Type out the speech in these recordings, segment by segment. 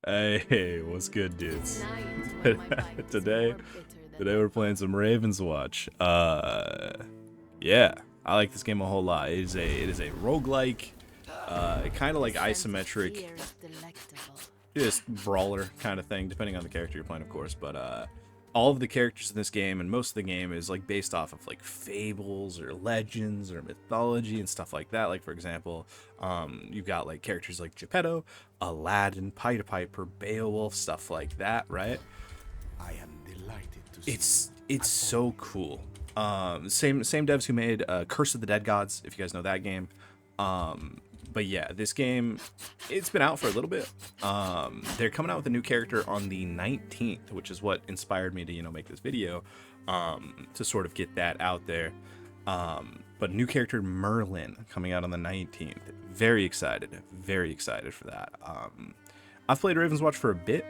Hey, what's good, dudes? Night when my bite is today, more bitter than today we're playing some Ravenswatch. Yeah, I like this game a whole lot. It is a roguelike, kind of the like scent of isometric, fear is delectable. just brawler kind of thing, depending on the character you're playing, of course. But all of the characters in this game and most of the game is like based off of like fables or legends or mythology and stuff like that. Like for example, you've got like characters like Geppetto, Aladdin, Pied Piper, Beowulf, stuff like that, right? I am delighted to see you It's at so home. cool. Same devs who made Curse of the Dead Gods, if you guys know that game. But yeah, this game, it's been out for a little bit. They're coming out with a new character on the 19th, which is what inspired me to make this video, to sort of get that out there. But new character Merlin coming out on the 19th. Very excited for that. I've played Ravenswatch for a bit,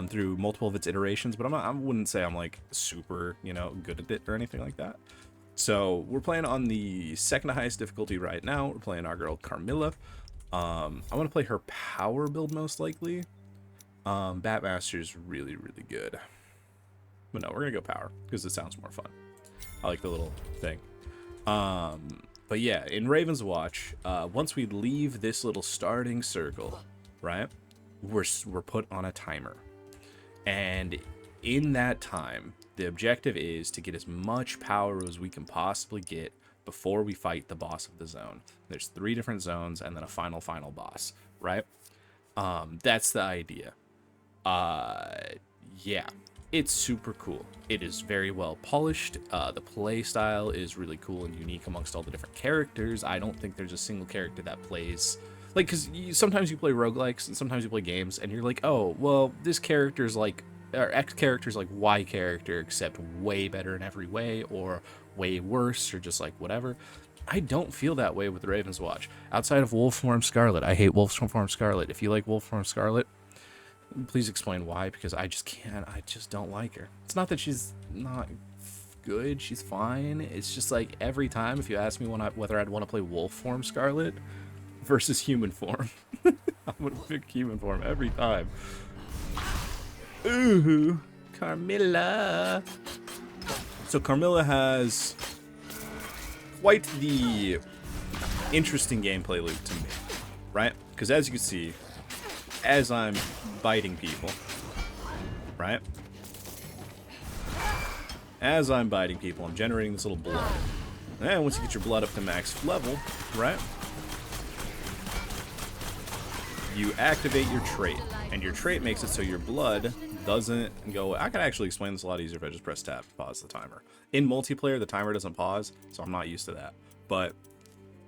through multiple of its iterations, but I wouldn't say I'm like super, good at it or anything like that. So we're playing on the second highest difficulty right now. We're playing our girl Carmilla. I want to play her power build most likely. Batmaster's really good, but no, we're gonna go power because it sounds more fun. I like the little thing. But yeah, in Raven's Watch, once we leave this little starting circle, right, we're put on a timer. And in that time, the objective is to get as much power as we can possibly get before we fight the boss of the zone. There's 3 different zones and then a final boss, right? That's the idea. Yeah, it's super cool. It is very well polished. The play style is really cool and unique amongst all the different characters. I don't think there's a single character that plays like, because sometimes you play roguelikes and sometimes you play games and you're like, oh, well, this character's like, or X character's like Y character, except way better in every way, or way worse, or just like whatever. I don't feel that way with Raven's Watch. Outside of Wolfswarm Scarlet, I hate Wolfswarm Scarlet. If you like Wolfswarm Scarlet, please explain why, because I just can't. I just don't like her. It's not that she's not good. She's fine. It's just like every time, if you ask me whether I'd want to play Wolfswarm Scarlet versus human form, I'm gonna pick human form every time. Ooh, Carmilla. So Carmilla has quite the interesting gameplay loop to me, right? Because as you can see, as I'm biting people, right? As I'm biting people, I'm generating this little blood. And once you get your blood up to max level, right, you activate your trait, and your trait makes it so your blood doesn't go. I can actually explain this a lot easier if I just press tab, pause the timer. In multiplayer, the timer doesn't pause, so I'm not used to that. But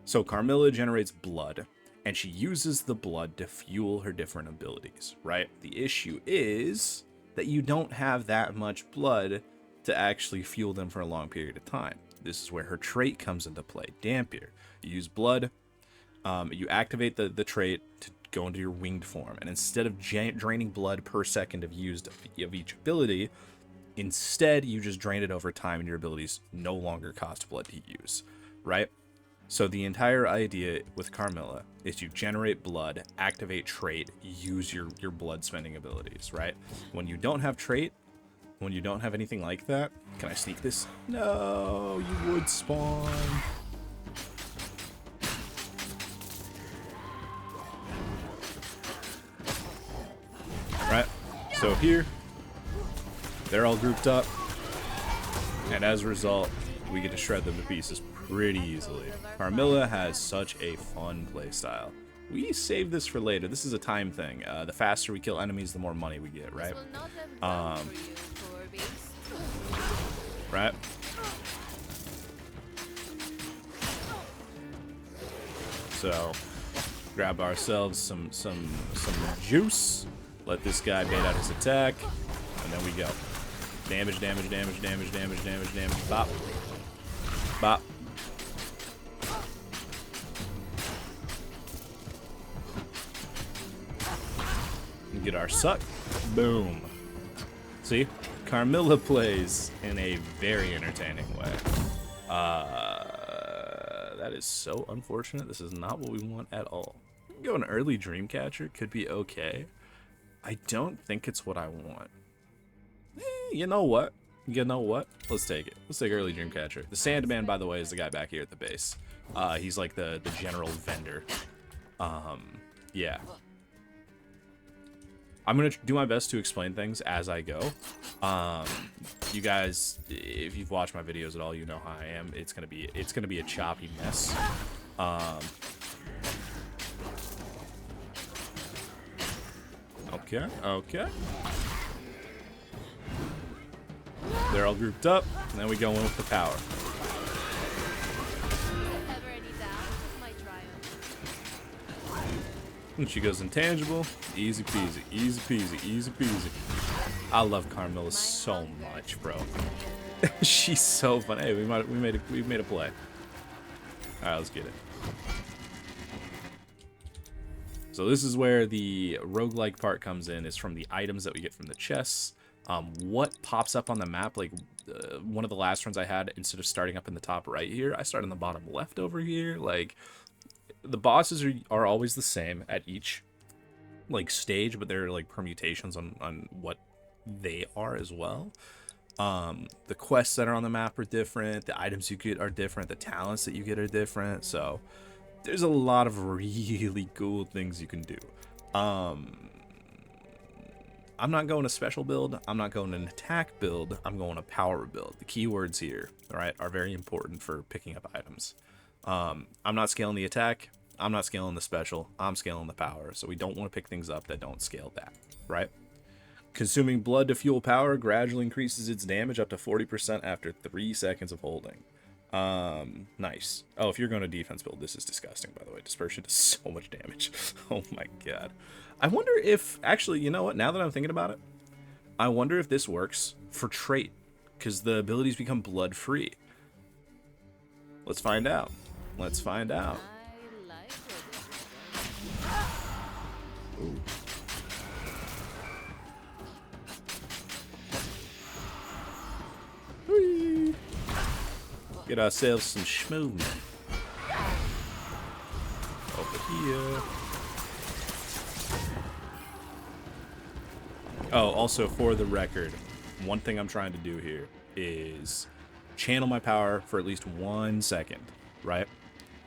so Carmilla generates blood, and she uses the blood to fuel her different abilities, right? The issue is that you don't have that much blood to actually fuel them for a long period of time. This is where her trait comes into play, Dampier. You use blood, you activate the trait to go into your winged form, and instead of draining blood per second of each ability, instead you just drain it over time, and your abilities no longer cost blood to use, right? So the entire idea with Carmilla is you generate blood, activate trait, use your blood spending abilities, right? When you don't have trait, when you don't have anything like that, can I sneak this? No, you would spawn. Right? So here, they're all grouped up, and as a result, we get to shred them to pieces pretty easily. Carmilla has such a fun playstyle. We save this for later. This is a time thing. The faster we kill enemies, the more money we get, right? Right? So, grab ourselves some juice. Let this guy bait out his attack, and then we go. Damage. Bop. Bop. And get our suck. Boom. See? Carmilla plays in a very entertaining way. That is so unfortunate. This is not what we want at all. Go an early Dreamcatcher could be okay. I don't think it's what I want. You know what? You know what? Let's take it. Let's take early Dreamcatcher. The Sandman, by the way, is the guy back here at the base. He's like the general vendor. Yeah. I'm gonna do my best to explain things as I go. You guys, if you've watched my videos at all, you know how I am. It's gonna be a choppy mess. Okay. They're all grouped up, and then we go in with the power. Ever any doubt of my triumph? And she goes intangible. Easy peasy, easy peasy, easy peasy. I love Carmilla so much, bro. She's so fun. Hey, we made a play. All right, let's get it. So this is where the roguelike part comes in, is from the items that we get from the chests. What pops up on the map, like one of the last runs I had, instead of starting up in the top right here, I start in the bottom left over here. Like, the bosses are always the same at each like stage, but they're like permutations on what they are as well. The quests that are on the map are different, the items you get are different, the talents that you get are different, so there's a lot of really cool things you can do. I'm not going a special build, I'm not going an attack build, I'm going a power build. The keywords here, all right, are very important for picking up items. I'm not scaling the attack, I'm not scaling the special, I'm scaling the power, so we don't want to pick things up that don't scale that, right? Consuming blood to fuel power gradually increases its damage up to 40% after 3 seconds of holding. Nice. Oh, if you're going to defense build, this is disgusting, by the way. Dispersion does so much damage. Oh my god. I wonder if, actually, you know what? Now that I'm thinking about it, I wonder if this works for trait, because the abilities become blood free. Let's find out. Let's find out. I like it. Ooh. Whee! Get ourselves some schmovement. Over here. Oh, also for the record, one thing I'm trying to do here is channel my power for at least 1 second, right?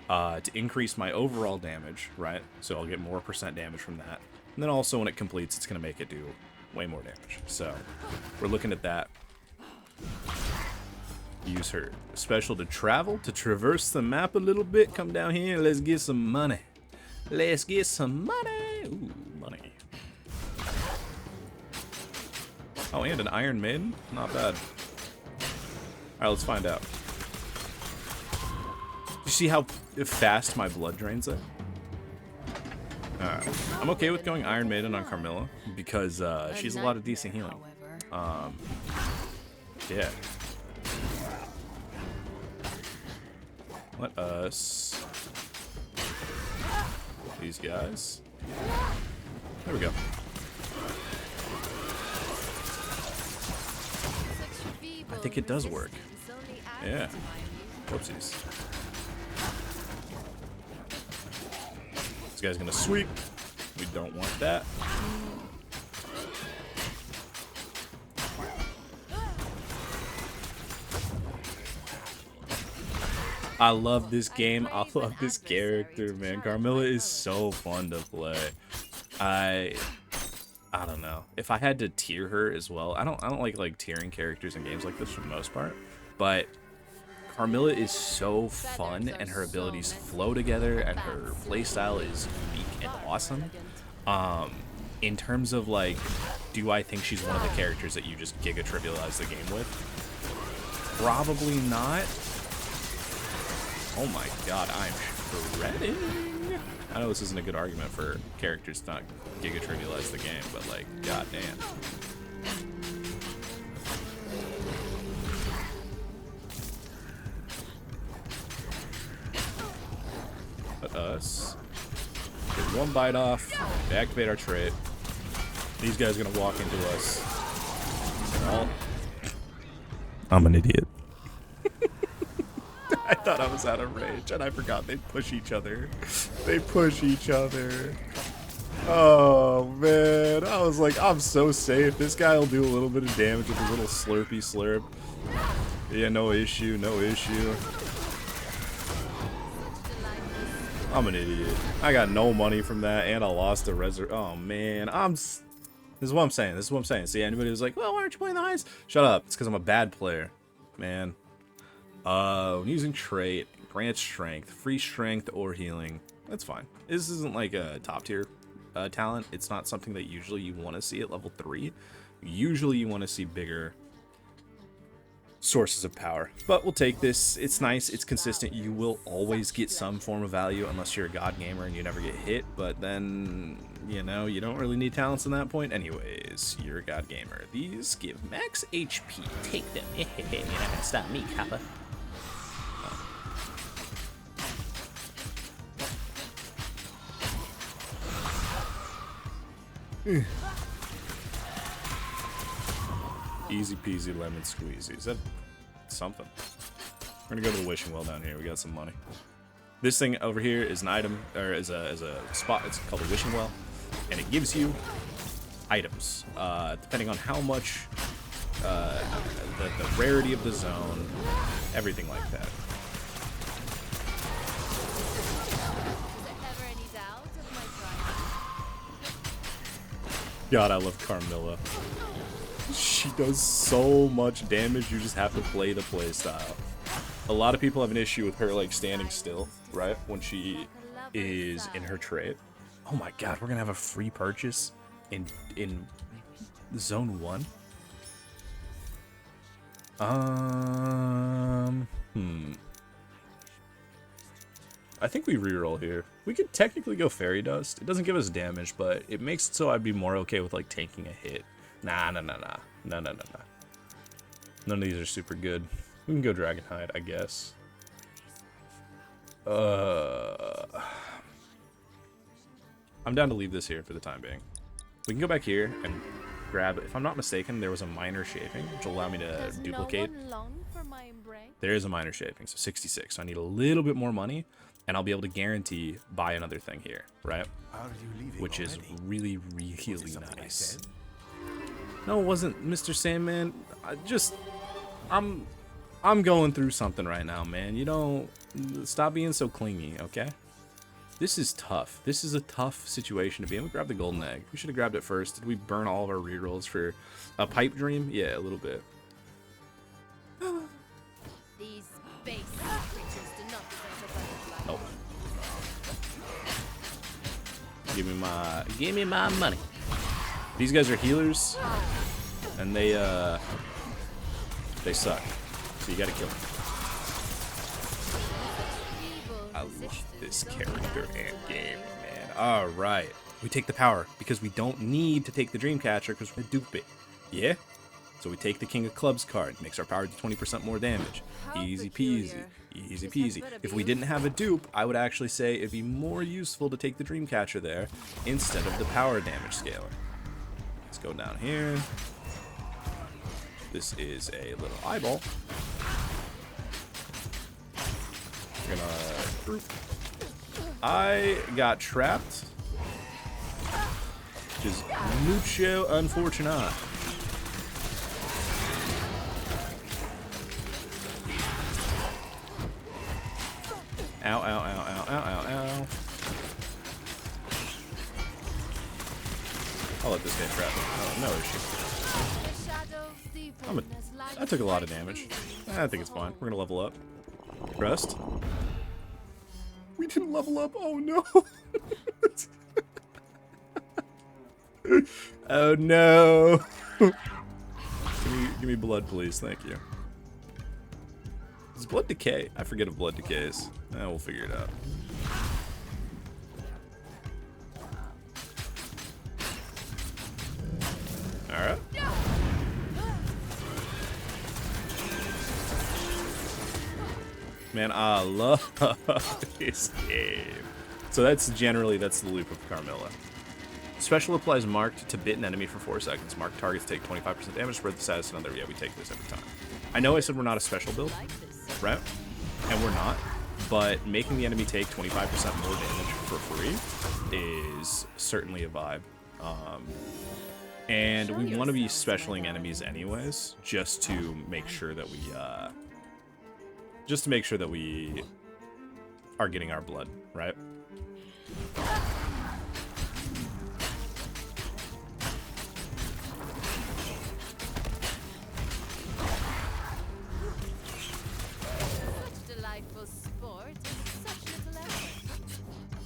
To increase my overall damage, right? So I'll get more % damage from that. And then also when it completes, it's going to make it do way more damage. So we're looking at that. Use her special to travel, to traverse the map a little bit. Come down here, let's get some money. Let's get some money. Ooh, money. Oh, and an Iron Maiden? Not bad. Alright, let's find out. You see how fast my blood drains there? Alright. I'm okay with going Iron Maiden on Carmilla because she has a lot of decent healing. Yeah. Let us... These guys. There we go. I think it does work. Yeah. Whoopsies. This guy's gonna sweep. We don't want that. I love this game. I love this character, man. Carmilla is so fun to play. I don't know. If I had to tier her as well, I don't like tiering characters in games like this for the most part, but Carmilla is so fun and her abilities flow together and her playstyle is unique and awesome. In terms of like, do I think she's one of the characters that you just giga trivialize the game with? Probably not. Oh my god, I'm shredding. I know this isn't a good argument for characters to not giga trivialize the game, but like, goddamn. Let us get one bite off, activate our trait. These guys are gonna walk into us. All... I'm an idiot. I thought I was out of range, and I forgot they push each other. They push each other. Oh man, I was like, I'm so safe. This guy will do a little bit of damage with a little slurpy slurp. Yeah, no issue, no issue. I'm an idiot. I got no money from that, and I lost a resur. Oh man, This is what I'm saying. This is what I'm saying. See, anybody who's like, well, why aren't you playing the highest? Shut up. It's because I'm a bad player, man. When using trait, grant strength, free strength or healing. That's fine. This isn't like a top tier talent. It's not something that usually you want to see at level 3. Usually you want to see bigger sources of power. But we'll take this. It's nice. It's consistent. You will always get some form of value unless you're a god gamer and you never get hit. But then, you know, you don't really need talents in that point. Anyways, you're a god gamer. These give max HP. Take them. You're not gonna stop me, Kappa. Easy peasy lemon squeezy. Is that something? We're gonna go to the wishing well down here. We got some money. This thing over here is an item, or is a spot. It's called a wishing well, and it gives you items depending on how much, the rarity of the zone, everything like that. God, I love Carmilla. She does so much damage, you just have to play the playstyle. A lot of people have an issue with her, like, standing still, right? When she is in her trait. Oh my god, we're gonna have a free purchase in Zone 1? I think we reroll here. We could technically go Fairy Dust. It doesn't give us damage, but it makes it so I'd be more okay with, like, tanking a hit. Nah. None of these are super good. We can go Dragonhide, I guess. I'm down to leave this here for the time being. We can go back here and grab, if I'm not mistaken, there was a minor shaping, which will allow me to duplicate. There is a minor shaping, so 66. So I need a little bit more money, and I'll be able to guarantee buy another thing here, right? Which is really, really nice. No, it wasn't, Mr. Sandman. I'm going through something right now, man. You don't stop being so clingy, okay? This is tough. This is a tough situation to be in. We grabbed the golden egg. We should have grabbed it first. Did we burn all of our rerolls for a pipe dream? Yeah, a little bit. These base creatures do not deserve a butterfly. Nope. Give me my money. These guys are healers, and they suck. So you gotta kill them. I love this character and game, man. Alright. We take the power, because we don't need to take the Dreamcatcher, because we're dupe it. Yeah? So we take the King of Clubs card, makes our power do 20% more damage. Easy peasy. Easy peasy. If we didn't have a dupe, I would actually say it'd be more useful to take the Dreamcatcher there, instead of the power damage scaler. Let's go down here. This is a little eyeball. We're gonna... I got trapped. Which is mucho unfortunate. Ow, ow, ow, ow, ow, ow, ow. I'll let this guy trap me. Oh, no issue. I took a lot of damage. I think it's fine. We're gonna level up. Rest. We didn't level up. Oh no. Oh no. Give me blood, please. Thank you. Does blood decay? I forget if blood decays. We'll figure it out. Alright. Man, I love this game. So that's the loop of Carmilla. Special applies marked to bit an enemy for 4 seconds. Marked targets take 25% damage, spread the status to another. Yeah, we take this every time. I know I said we're not a special build, right? And we're not, but making the enemy take 25% more damage for free is certainly a vibe. And we want to be specialing enemies anyways, just to make sure that we are getting our blood, right?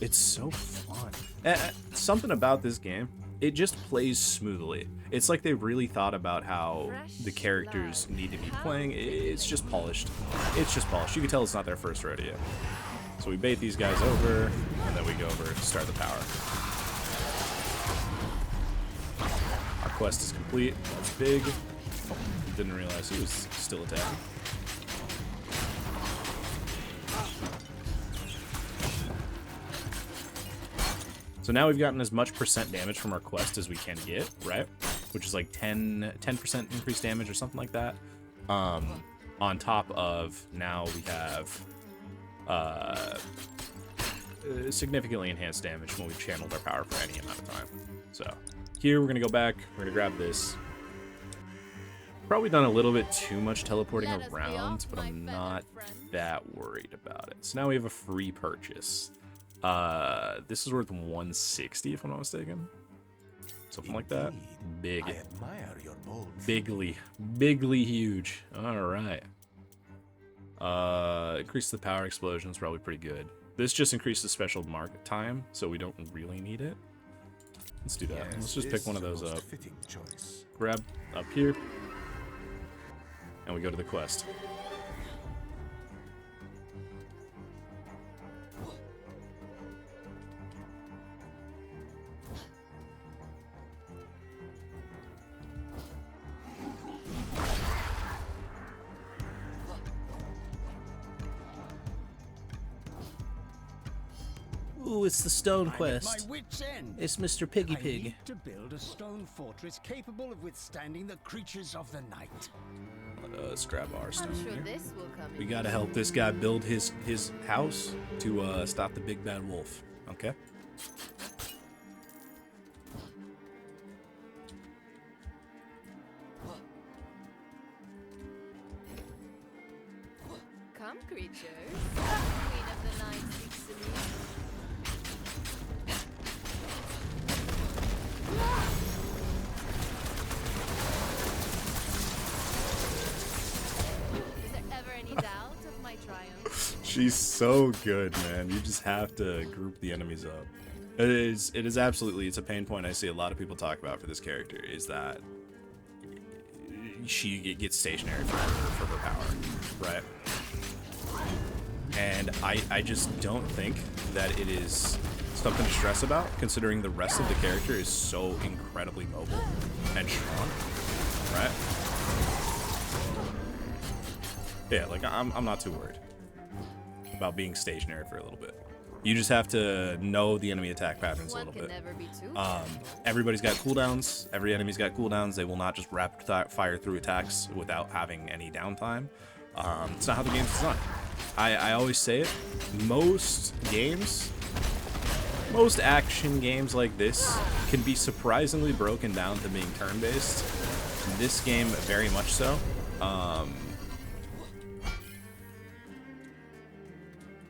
It's so fun. Something about this game, it just plays smoothly. It's like they really thought about how the characters need to be playing. It's just polished. It's just polished. You can tell it's not their first rodeo. So we bait these guys over, and then we go over to start the power. Our quest is complete. That's big. Didn't realize he was still attacking. So now we've gotten as much percent damage from our quest as we can get, right? Which is like 10% increased damage or something like that. On top of now we have significantly enhanced damage when we've channeled our power for any amount of time. So here we're gonna go back, we're gonna grab this. Probably done a little bit too much teleporting around, but I'm not that worried about it. So now we have a free purchase. This is worth 160 if I'm not mistaken. Something like that. Big. I admire your bold Bigly huge. Alright. Increase the power explosion is probably pretty good. This just increases special mark time, so we don't really need it. Let's do that. Yes, Let's just pick one of those up. fitting choice. Grab up here. And we go to the quest. Ooh, it's the stone quest. It's Mr. Piggy Pig. I need to build a stone fortress capable of withstanding the creatures of the night. Let's grab our stone I'm sure here. this will come We in gotta help this guy build his house to stop the big bad wolf. Okay. Come, creatures. Queen of the night seeks to meet. Is there ever any doubt of my triumph? She's so good, man. You just have to group the enemies up. It is absolutely, it's a pain point I see a lot of people talk about for this character, is that she gets stationary for her power, right? And I just don't think that it is something to stress about, considering the rest of the character is so incredibly mobile and strong, right? Yeah, like I'm not too worried about being stationary for a little bit. You just have to know the enemy attack patterns a One little can bit. never be too Everybody's got cooldowns. Every enemy's got cooldowns. They will not just rapid fire through attacks without having any downtime. It's not how the game's designed. I always say it. Most action games like this can be surprisingly broken down to being turn-based. This game, very much so.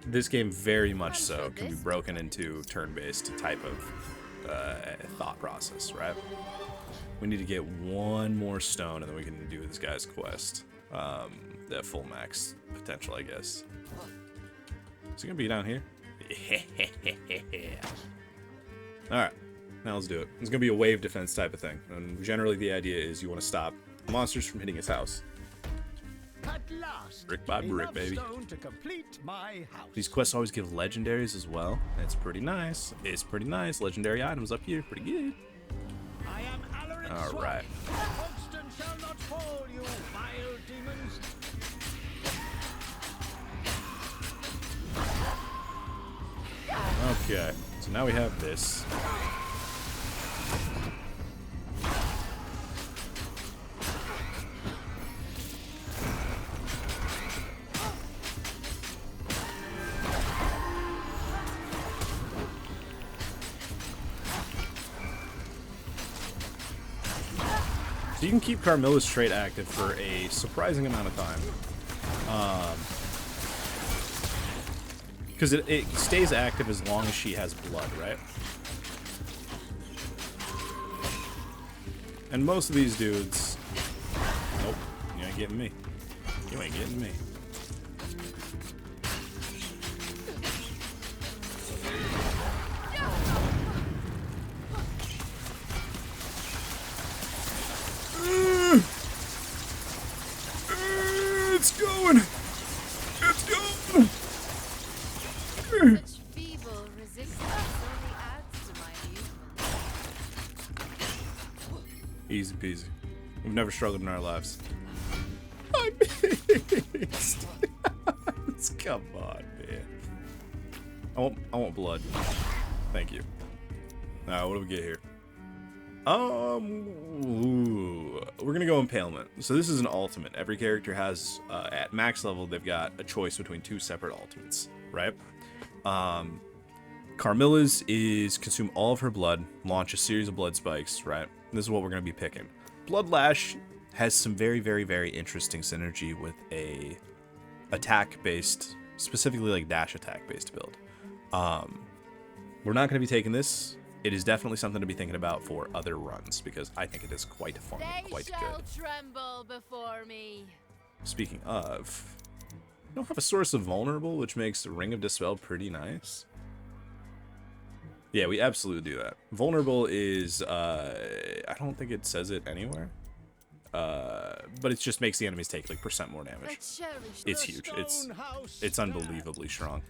This game very much so can be broken into turn-based type of thought process, right? We need to get one more stone and then we can do this guy's quest. That full max potential, I guess. Is he gonna be down here? Alright, now let's do it. It's gonna be a wave defense type of thing. And generally the idea is you want to stop monsters from hitting his house. At last, Brick by brick, enough baby. stone to complete my house. These quests always give legendaries as well. It's pretty nice. It's pretty nice. Legendary items up here. Pretty good. I am Alarin All Sword. right. Hogston shall not fall, you vile demons. Okay. So now we have this. So you can keep Carmilla's trait active for a surprising amount of time. Because it stays active as long as she has blood, right? And most of these dudes... Nope, you ain't getting me. You ain't getting me. It's going! It's going! Such feeble resistance only adds to my amusement. Easy peasy. We've never struggled in our lives. I missed. Come on, man. I want blood. Thank you. Alright, what do we get here? We're gonna go Impalement. So this is an ultimate. Every character has, at max level, they've got a choice between two separate ultimates, right? Carmilla's is consume all of her blood, launch a series of blood spikes, right? This is what we're gonna be picking. Blood Lash has some very, very, very interesting synergy with a attack-based, specifically like dash attack-based build. We're not gonna be taking this. It is definitely something to be thinking about for other runs, because I think it is quite fun and quite They shall good. tremble before me. Speaking of, we don't have a source of vulnerable, which makes Ring of Dispel pretty nice. Yeah, we absolutely do that. Vulnerable is, I don't think it says it anywhere. But it just makes the enemies take like % more damage. It's huge. It's unbelievably strong.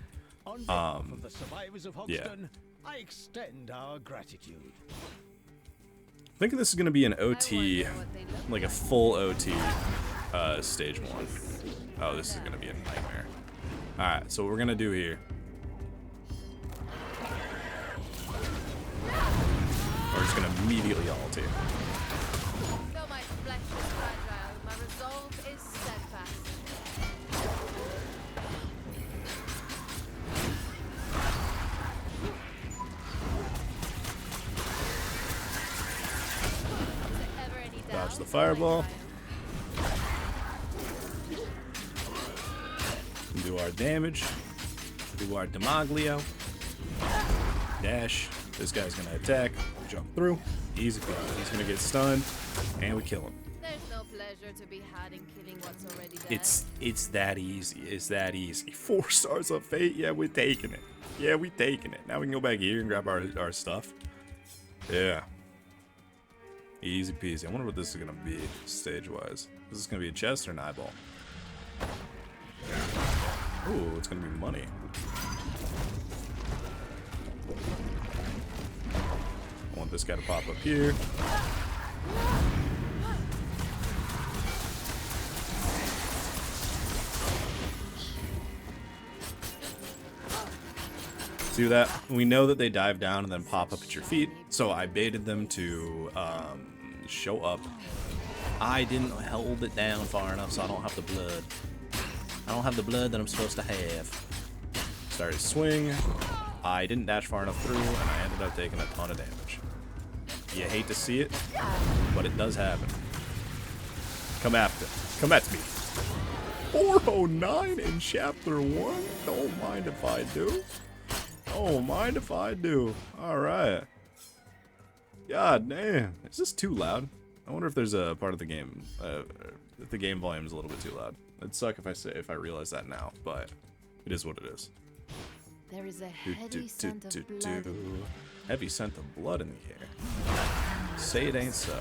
On behalf of the survivors of yeah. Hoxton, I extend our gratitude. I think this is going to be an OT, like a full OT, stage 1. Oh, this is going to be a nightmare. Alright, so what we're going to do here. We're just going to immediately ulti. Though my flesh is fragile, my resolve is steadfast. Dodge the fireball. Do our damage. Do our Demaglio. Dash. This guy's gonna attack. Jump through. Easy peasy. He's gonna get stunned. And we kill him. There's no pleasure to be had in killing what's already dead. It's that easy. It's that easy. 4 stars of fate. Yeah, we're taking it. Yeah, we taking it. Now we can go back here and grab our stuff. Yeah. Easy peasy. I wonder what this is gonna be stage-wise. Is this gonna be a chest or an eyeball? Ooh, it's gonna be money. I want this guy to pop up here. Do that. We know that they dive down and then pop up at your feet, so I baited them to show up. I didn't hold it down far enough, so I don't have the blood. I don't have the blood that I'm supposed to have. Started to swing. I didn't dash far enough through, and I ended up taking a ton of damage. You hate to see it, but it does happen. Come after. Come at me. 409 in chapter 1? Don't mind if I do. Don't mind if I do. Alright. God damn. Is this too loud? I wonder if there's a part of the game, if the game volume is a little bit too loud. It'd suck if I realize that now, but it is what it is. There is a heavy scent of blood. Heavy scent of blood in the air. Say it ain't so.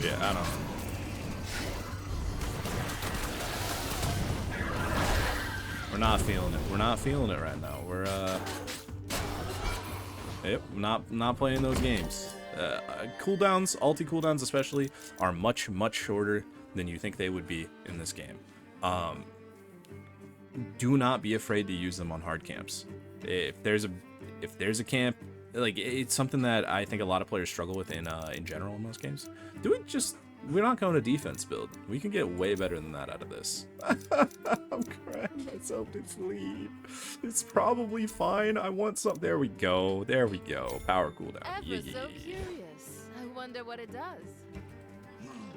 Yeah, I don't know. We're not feeling it. We're not feeling it right now. We're yep, not playing those games. Cooldowns, ulti cooldowns especially, are much shorter than you think they would be in this game. Do not be afraid to use them on hard camps. If there's a camp, like, it's something that I think a lot of players struggle with in general in most games. We're not going to defense build. We can get way better than that out of this. I'm crying itself to sleep. It's probably fine. I want some. There we go. There we go. Power cooldown. Ever Yeah, so yeah, yeah. curious. I wonder what it does.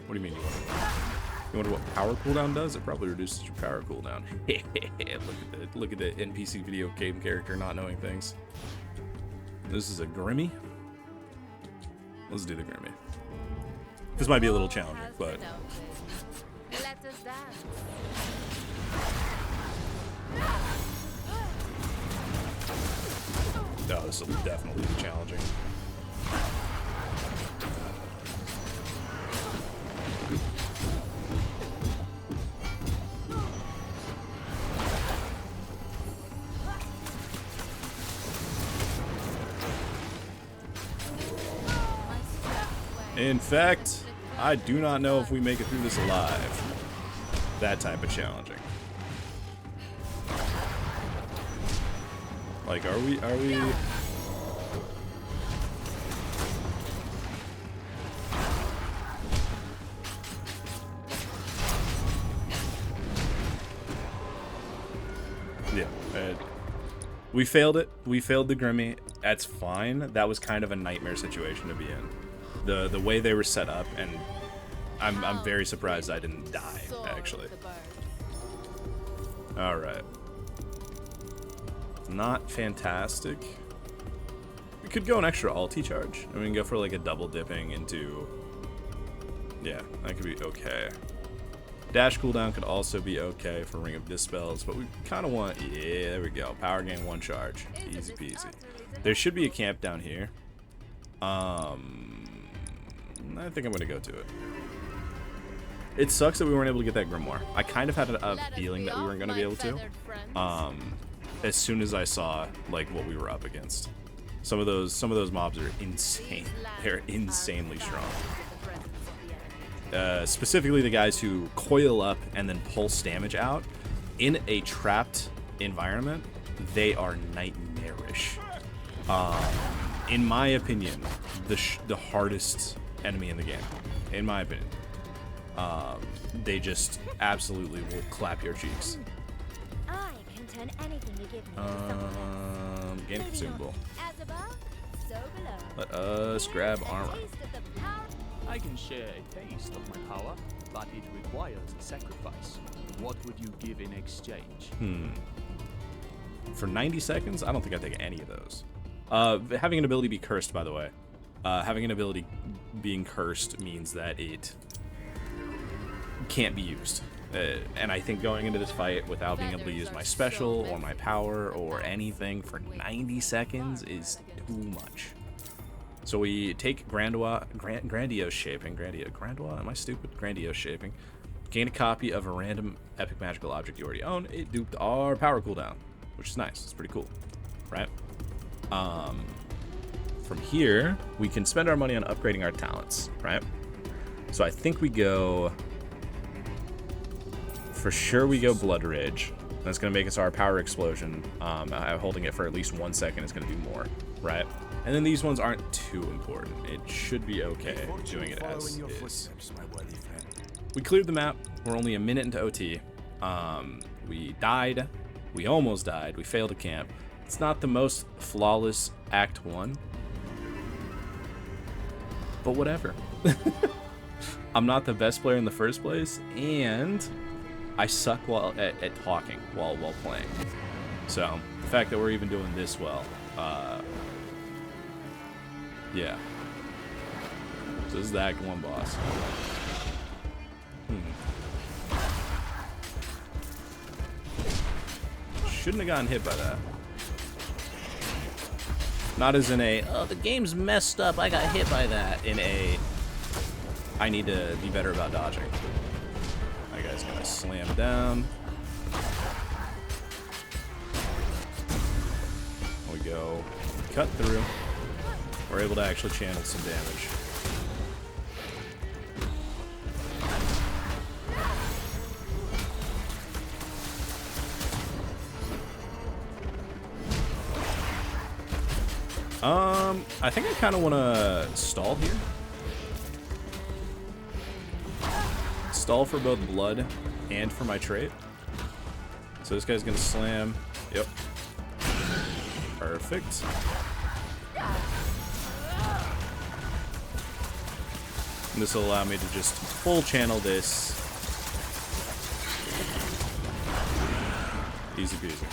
What do you mean you wonder what power cooldown does? It probably reduces your power cooldown. Look at the NPC video game character not knowing things. This is a Grimmy. Let's do the Grimmy. This might be a little challenging, but Let us dance. no, this will definitely be challenging. In fact, I do not know if we make it through this alive. That type of challenging. Like, are we? Yeah. We failed it. We failed the Grimmy. That's fine. That was kind of a nightmare situation to be in. The way they were set up, and I'm very surprised I didn't die, actually. Alright. Not fantastic. We could go an extra ulti charge, and we can go for like a double dipping into... Yeah, that could be okay. Dash cooldown could also be okay for Ring of Dispels, but we kind of want... Yeah, there we go. Power gain 1 charge. Easy peasy. There should be a camp down here. I think I'm going to go to it. It sucks that we weren't able to get that Grimoire. I kind of had a feeling that we weren't going to be able to. As soon as I saw like what we were up against. Some of those mobs are insane. They're insanely strong. Specifically the guys who coil up and then pulse damage out in a trapped environment. They are nightmarish. In my opinion, the hardest enemy in the game. In my opinion. They just absolutely will clap your cheeks. I can turn anything you give me. Gain a consumable. As above, so below. Let us grab armor. Taste of the power. I can share a taste of my power, but it requires a sacrifice. What would you give in exchange? For 90 seconds, I don't think I'd take any of those. Having an ability be cursed, by the way. Having an ability being cursed means that it can't be used. And I think going into this fight without being able to use my special or my power or anything for 90 seconds is too much. So we take Grandiose Shaping. Grandiose? Am I stupid? Grandiose Shaping. Gain a copy of a random epic magical object you already own. It duped our power cooldown, which is nice. It's pretty cool, right? From here, we can spend our money on upgrading our talents, right? So I think we go... For sure we go Blood Rage. That's going to make us our Power Explosion. Holding it for at least 1 second is going to do more, right? And then these ones aren't too important. It should be okay doing it as is. We cleared the map. We're only a minute into OT. We died. We almost died. We failed a camp. It's not the most flawless Act 1. But whatever. I'm not the best player in the first place, and I suck at talking while playing. So the fact that we're even doing this well, yeah. So this is the Act 1 boss. Shouldn't have gotten hit by that. Not as in a, oh, the game's messed up, I got hit by that. In a, I need to be better about dodging. That guy's gonna slam down. We go, cut through. We're able to actually channel some damage. I think I kind of want to stall here. Stall for both blood and for my trait. So this guy's gonna slam. Yep. Perfect. And this will allow me to just full channel this. Easy peasy.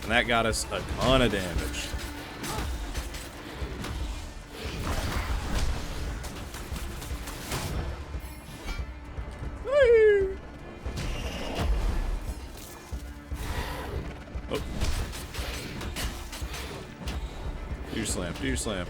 And that got us a ton of damage. Oh. Do your slam, do your slam.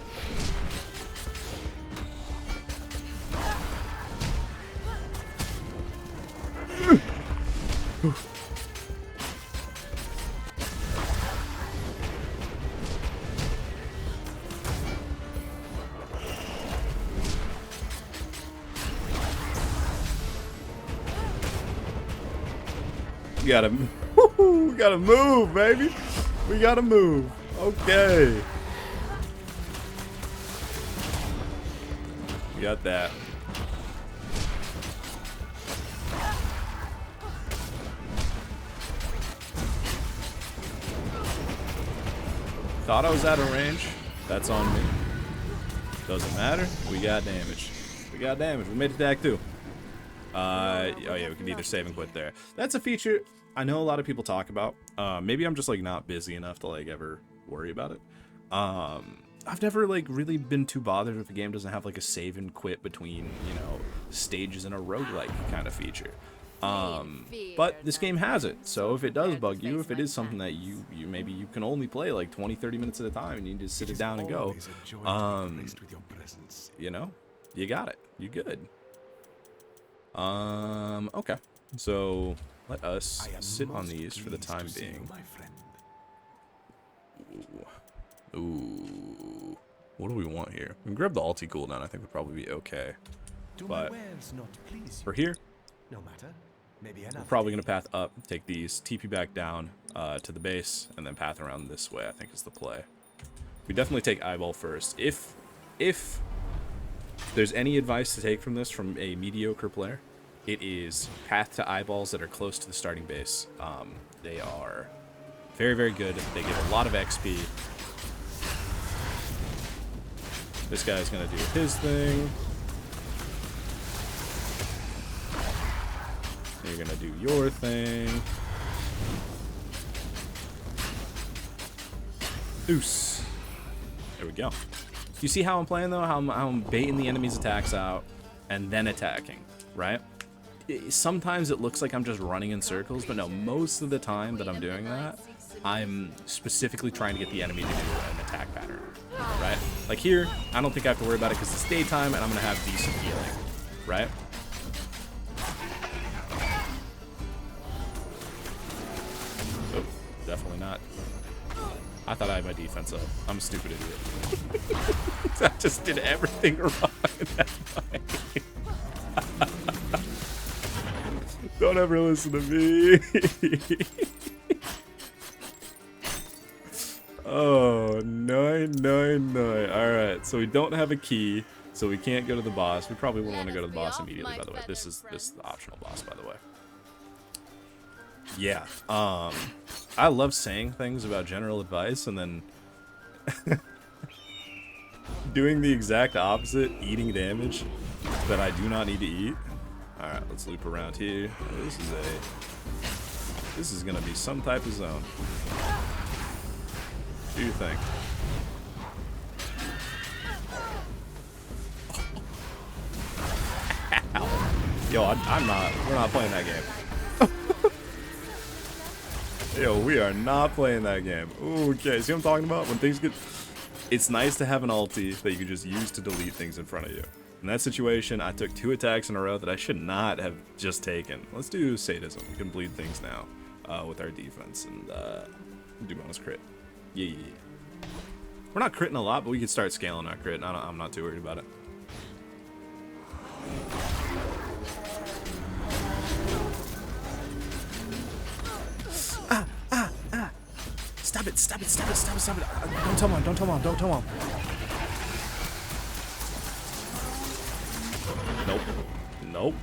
We gotta move, baby. We gotta move. Okay. We got that. Thought I was out of range. That's on me. Doesn't matter. We got damage. We got damage. We made it to Act 2. Oh yeah, we can either save and quit there. That's a feature I know a lot of people talk about. Maybe I'm just like not busy enough to like ever worry about it. I've never like really been too bothered if a game doesn't have like a save and quit between, you know, stages in a roguelike kind of feature. But this game has it, so if it does bug you, if it is something that you maybe you can only play like 20-30 minutes at a time and you need to sit it down and go, you know, you got it, you good. Okay, so let us sit on these for the time being. Ooh, what do we want here? We can grab the ulti cooldown. I think would probably be okay, but for here, no matter. Maybe we're probably gonna path up, take these, TP back down to the base, and then path around this way. I think is the play. We definitely take eyeball first. If there's any advice to take from this from a mediocre player, it is path to eyeballs that are close to the starting base. They are very, very good. They give a lot of XP. This guy's gonna do his thing. You're gonna do your thing. Oos. There we go. You see how I'm playing though? How I'm baiting the enemy's attacks out and then attacking, right? Sometimes it looks like I'm just running in circles, but no, most of the time that I'm doing that, I'm specifically trying to get the enemy to do an attack pattern, right? Like here, I don't think I have to worry about it because it's daytime and I'm gonna have decent healing, right? Oh, definitely not. I thought I had my defense up. I'm a stupid idiot. I just did everything wrong in that fight. Don't ever listen to me. Oh, no. Alright, so we don't have a key, so we can't go to the boss. We probably wouldn't want to go to the boss immediately, by the way. This is the optional boss, by the way. Yeah, I love saying things about general advice and then doing the exact opposite, eating damage that I do not need to eat. Alright, let's loop around here. This is gonna be some type of zone. Do your thing. Yo, we're not playing that game. Yo, we are not playing that game. Okay, see what I'm talking about? When things get... It's nice to have an ulti that you can just use to delete things in front of you. In that situation, I took 2 attacks in a row that I should not have just taken. Let's do sadism. We can bleed things now with our defense and do bonus crit. Yeah. We're not critting a lot, but we could start scaling our crit. I'm not too worried about it. Stop it. Don't tell mom. Nope.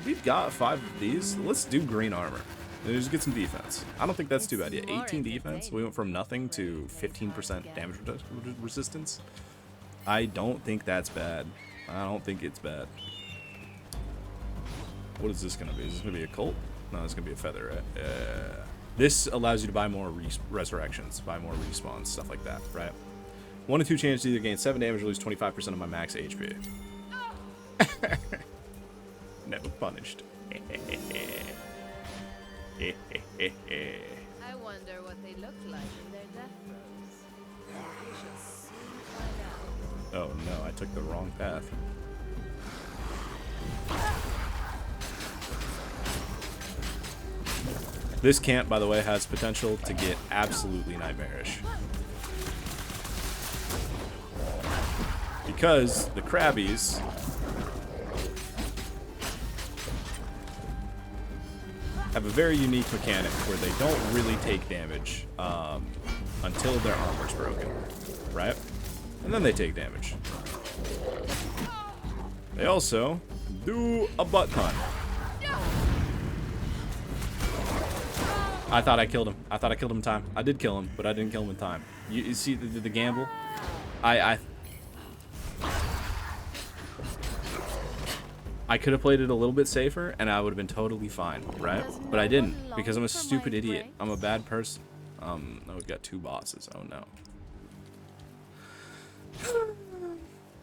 we've got 5 of these. Let's do green armor. And just get some defense. I don't think that's too bad. Yeah, 18 defense. We went from nothing to 15% damage resistance. I don't think that's bad. I don't think it's bad. What is this going to be? Is this going to be a cult? No, it's going to be a feather, right? Yeah. This allows you to buy more resurrections, buy more respawns, stuff like that, right? 1 in 2 chance to either gain 7 damage or lose 25% of my max HP. Never punished. I wonder what they look like in their death throes. We should soon find out. Oh no, I took the wrong path. This camp, by the way, has potential to get absolutely nightmarish. Because the Krabbies have a very unique mechanic where they don't really take damage until their armor's broken, right? And then they take damage. They also do a butt ton. I thought I killed him. I thought I killed him in time. I did kill him, but I didn't kill him in time. You see the gamble? I could have played it a little bit safer, and I would have been totally fine, right? But I didn't, because I'm a stupid idiot. I'm a bad person. Oh, we've got 2 bosses. Oh, no.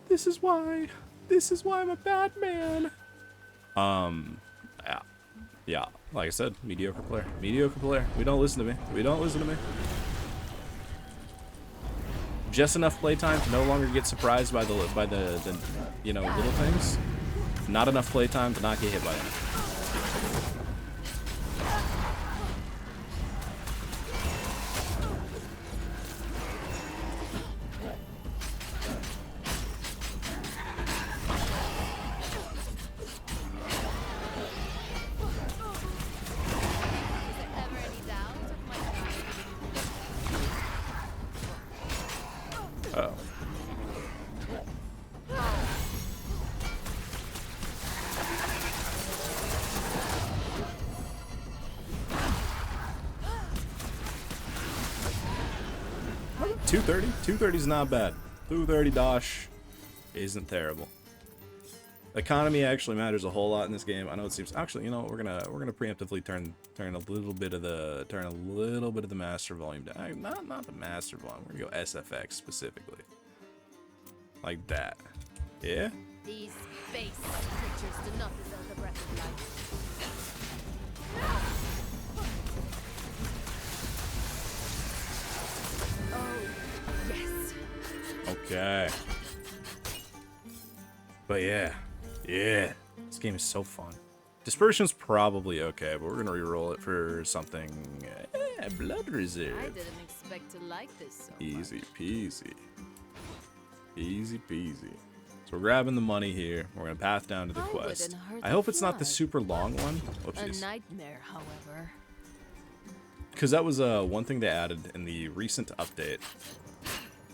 This is why. This is why I'm a bad man. Yeah. Yeah. Like I said, mediocre player. Mediocre player. We don't listen to me. We don't listen to me. Just enough playtime to no longer get surprised by the you know, little things. Not enough playtime to not get hit by them. Uh-oh. $230? $230 is not bad. $230 dosh isn't terrible. Economy actually matters a whole lot in this game. I know it seems actually, you know, we're gonna preemptively turn a little bit of the master volume down. Not the master volume. We're gonna go SFX specifically. Like that. Yeah? These base creatures do not deserve the breath of life. Oh, yes. Okay. But yeah. Yeah. This game is so fun. Dispersion's probably okay, but we're gonna re-roll it for something blood reserve. I didn't expect to like this so Easy much. peasy. Easy peasy. So we're grabbing the money here. We're gonna path down to the I quest. wouldn't hurt I a hope it's not the fly. super long one. A Whoopsies. nightmare, however. Because that was one thing they added in the recent update.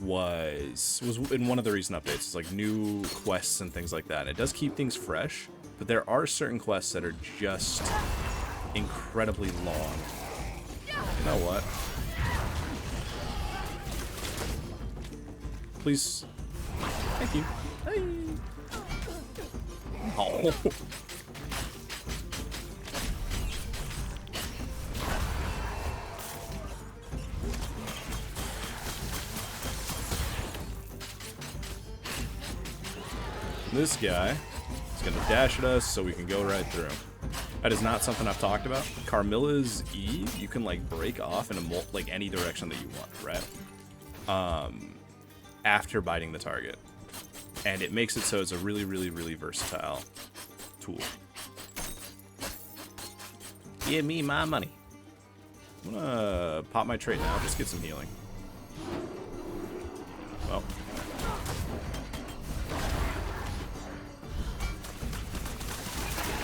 Was in one of the recent updates. It's like new quests and things like that. It does keep things fresh, but there are certain quests that are just incredibly long. You know what? Please. Thank you. Hey. Oh. This guy is going to dash at us so we can go right through. That is not something I've talked about. Carmilla's E, you can like break off in like any direction that you want, right? After biting the target. And it makes it so it's a really, really, really versatile tool. Give me my money. I'm gonna pop my trait now, just get some healing. Well.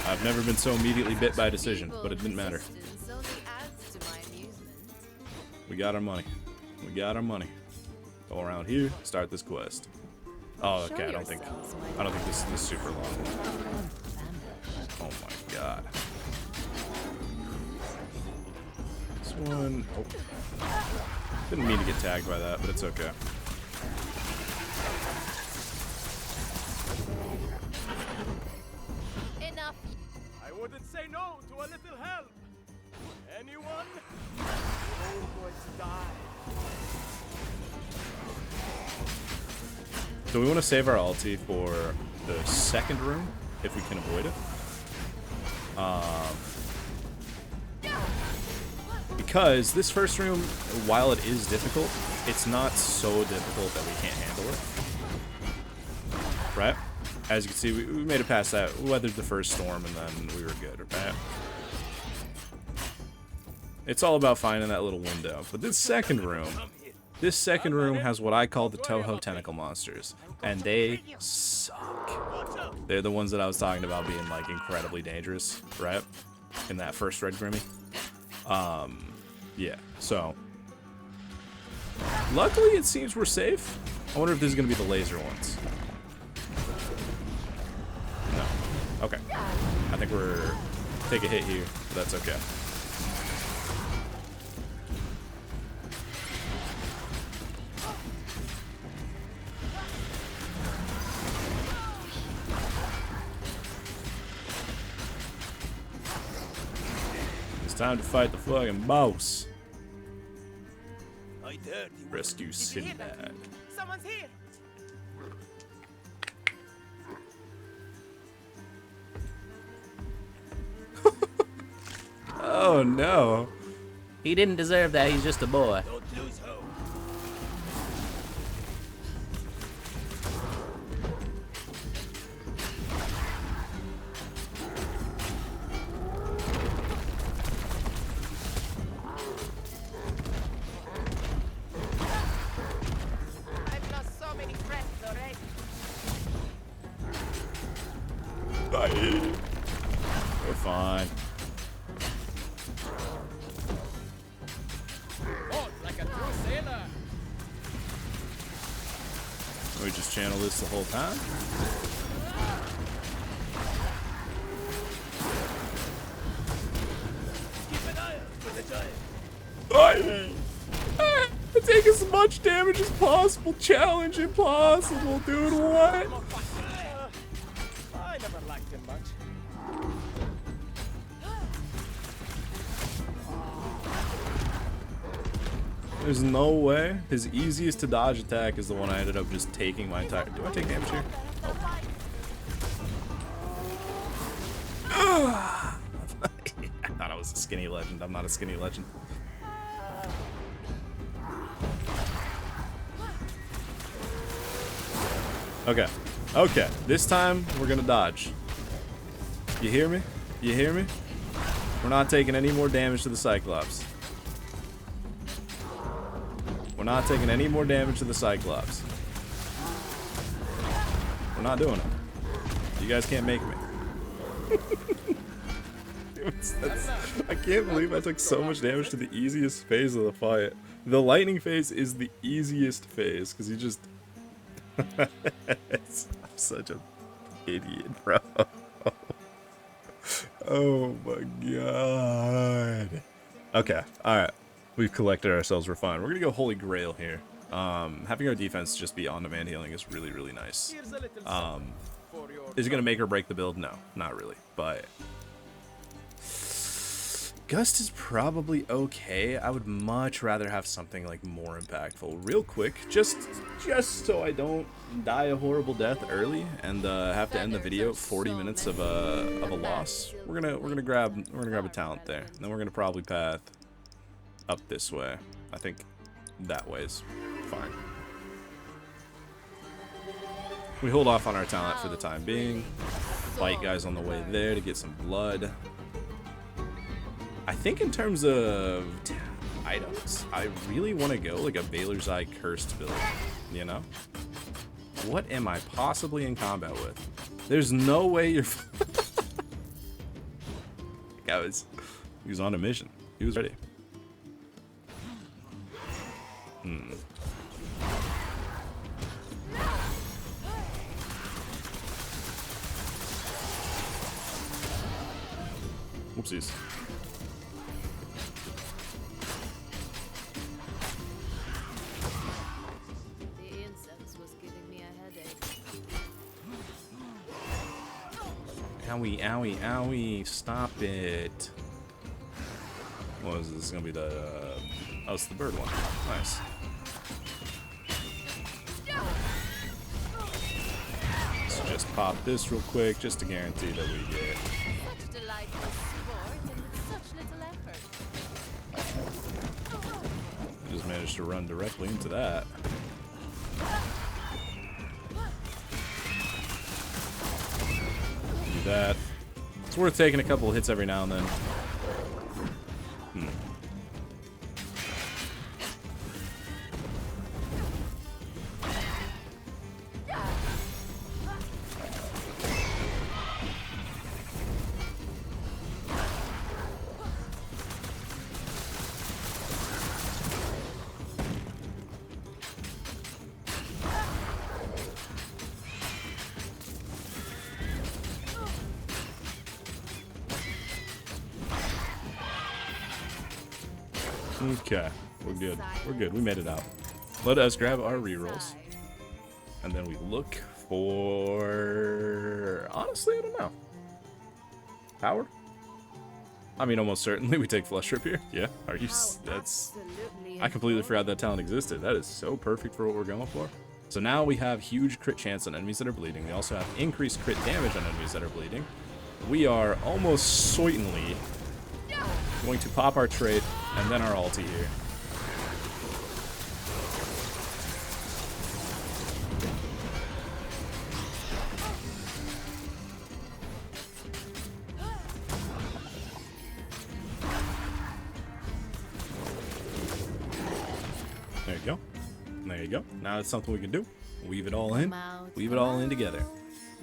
I've never been so immediately bit by a decision, but it didn't matter. Resistance only adds to my amusement. We got our money. We got our money. Go around here, start this quest. Oh, okay. I don't think this is super long. Oh my one. Oh. Didn't mean to get tagged by that, but it's okay. Enough. I wouldn't say no to a little help. Anyone? You're all going to die. So we want to save our ulti for the second room, if we can avoid it. Because this first room, while it is difficult, it's not so difficult that we can't handle it. Right? As you can see, we made it past that. We weathered the first storm, and then we were good, right? It's all about finding that little window. But this second room has what I call the Toho tentacle monsters, and they suck. They're the ones that I was talking about being like incredibly dangerous, right? In that first Red Grimmy. Yeah. So, luckily it seems we're safe. I wonder if this is gonna be the laser ones. No. Okay. I think we're take a hit here, but that's okay. Time to fight the fucking boss. Rescue Sinbad. Someone's here. Oh no. He didn't deserve that, he's just a boy. Don't lose hope. I've lost so many friends already. We're fine. Oh, like a true sailor. We just channel this the whole time. Keep an eye out for the giant. Take as much damage as possible. Challenge impossible, dude. What? I never liked him much. There's no way. His easiest to dodge attack is the one I ended up just taking my entire. Do I take damage here? Oh. I thought I was a skinny legend. I'm not a skinny legend. Okay. Okay. This time we're gonna dodge. You hear me? You hear me? We're not taking any more damage to the Cyclops. We're not taking any more damage to the Cyclops. We're not doing it. You guys can't make me. I can't believe I took so much damage to the easiest phase of the fight. The lightning phase is the easiest phase, because you just... I'm such an idiot, bro. Oh my god. Okay, alright. We've collected ourselves, we're fine. We're gonna go Holy Grail here. Having our defense just be on-demand healing is really, really nice. Here's a little something for your Is it gonna make or break the build? No, not really. But Gust is probably okay. I would much rather have something like more impactful. Real quick, just so I don't die a horrible death early and have to end the video at 40 minutes of a loss. We're gonna grab a talent there. And then we're gonna probably path up this way. I think that way's fine. We hold off on our talent for the time being. Fight guys on the way there to get some blood. I think in terms of items, I really want to go like a Baylor's Eye Cursed build, you know? What am I possibly in combat with? There's no way you're... He was on a mission. He was ready. Whoopsies. Owie, owie, owie. Stop it. What is this? This is gonna be the... oh, it's the bird one. Nice. Let's just pop this real quick, just to guarantee that we get... Such delightful sport and with such little effort. I just managed to run directly into that. Do that. It's worth taking a couple of hits every now and then. Okay, we're good. We're good. We made it out. Let us grab our rerolls. And then we look for... honestly, I don't know. Power? I mean, almost certainly we take Flesh Rip here. Yeah, are you... that's... I completely forgot that talent existed. That is so perfect for what we're going for. So now we have huge crit chance on enemies that are bleeding. We also have increased crit damage on enemies that are bleeding. We are almost certainly going to pop our trait and then our ulti here. There you go. There you go. Now it's something we can do. Weave it all in. Weave it all in together.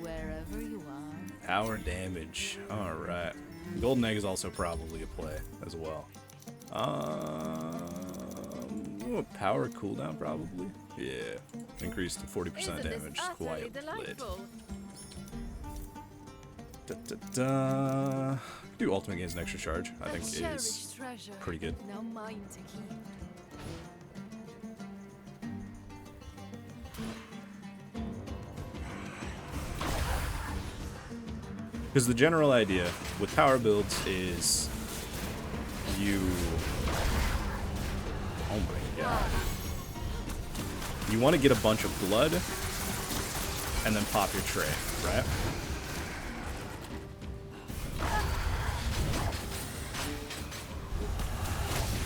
Wherever you are. Power damage. Alright. Golden Egg is also probably a play as well. Power cooldown probably. Yeah. Increased to 40% damage. Quite lit. Do ultimate gains an extra charge. I think is pretty good. Now mine to keep. Because the general idea with power builds is you... oh my god. You want to get a bunch of blood and then pop your tray, right?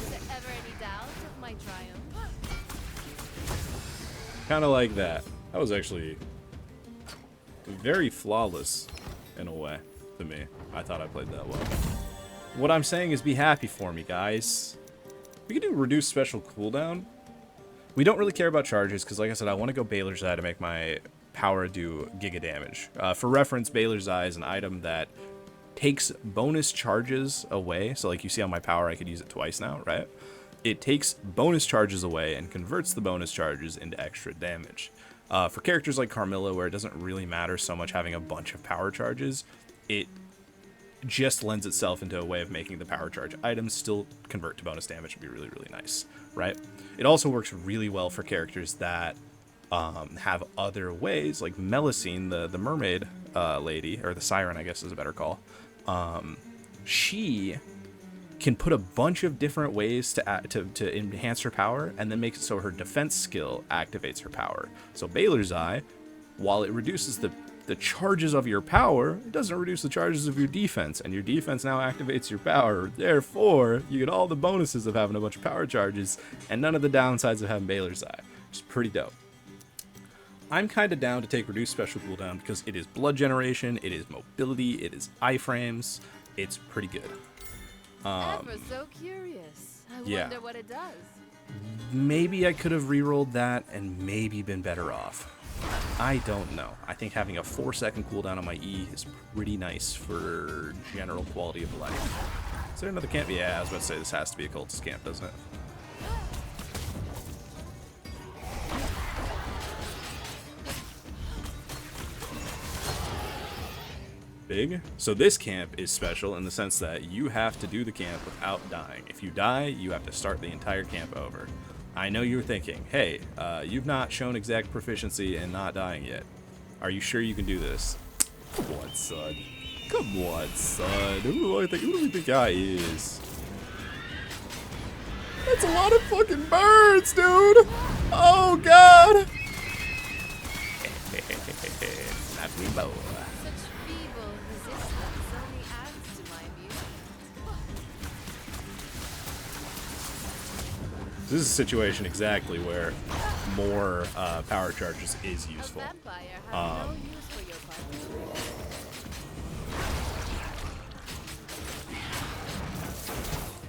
Is there ever any doubt of my triumph? Kind of like that. That was actually very flawless in a way to me. I thought I played that well. What I'm saying is be happy for me, guys. We can do reduced special cooldown. We don't really care about charges because, like I said, I want to go Baylor's Eye to make my power do giga damage. For reference, Baylor's Eye is an item that takes bonus charges away. So like you see on my power, I could use it twice now, right? It takes bonus charges away and converts the bonus charges into extra damage. For characters like Carmilla, where it doesn't really matter so much having a bunch of power charges, it just lends itself into a way of making the power charge items still convert to bonus damage and be really, really nice, right? It also works really well for characters that have other ways, like Melusine, the mermaid lady, or the siren, I guess is a better call. She can put a bunch of different ways to enhance her power and then make it so her defense skill activates her power. So Baylor's Eye, while it reduces the charges of your power, it doesn't reduce the charges of your defense, and your defense now activates your power. Therefore, you get all the bonuses of having a bunch of power charges and none of the downsides of having Baylor's Eye, which is pretty dope. I'm kind of down to take reduced special cooldown because it is blood generation, it is mobility, it is iframes. It's pretty good. Ever so curious. I wonder what it does. Maybe I could have rerolled that and maybe been better off. I don't know. I think having a 4-second cooldown on my E is pretty nice for general quality of life. Is there another camp? Yeah, I was about to say this has to be a cultist camp, doesn't it? Big. So this camp is special in the sense that you have to do the camp without dying. If you die, you have to start the entire camp over. I know you're thinking, hey, you've not shown exact proficiency in not dying yet. Are you sure you can do this? What, son? Come on, son. Who do we think I is? That's a lot of fucking birds, dude. Oh god. Not me, boy. Such feeble resistance only adds to my amusement. This is a situation exactly where more power charges is A useful. vampire has no use for your body.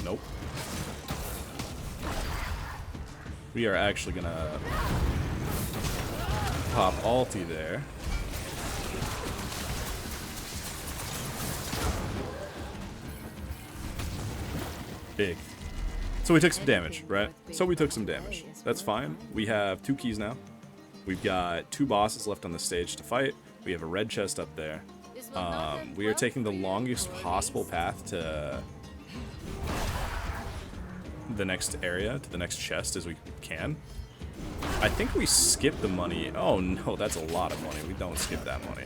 Nope. We are actually gonna pop ulti there. Big. So we took some damage, right? So we took some damage. That's fine. We have 2 keys now. We've got 2 bosses left on the stage to fight. We have a red chest up there. This will not end We are well taking the for you, longest employees. possible path to the next area, to the next chest as we can. I think we skip the money. Oh no, that's a lot of money. We don't skip that money.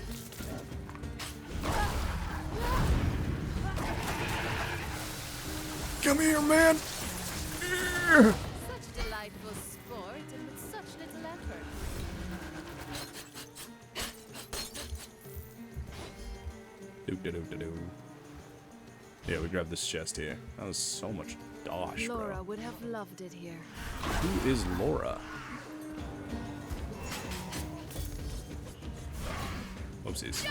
Come here, man. Such delightful sport and with such little effort. Doo-doo-doo-doo-doo. Yeah, we grabbed this chest here. That was so much dosh, Laura bro. would have loved it here. Who is Laura? Oopsies.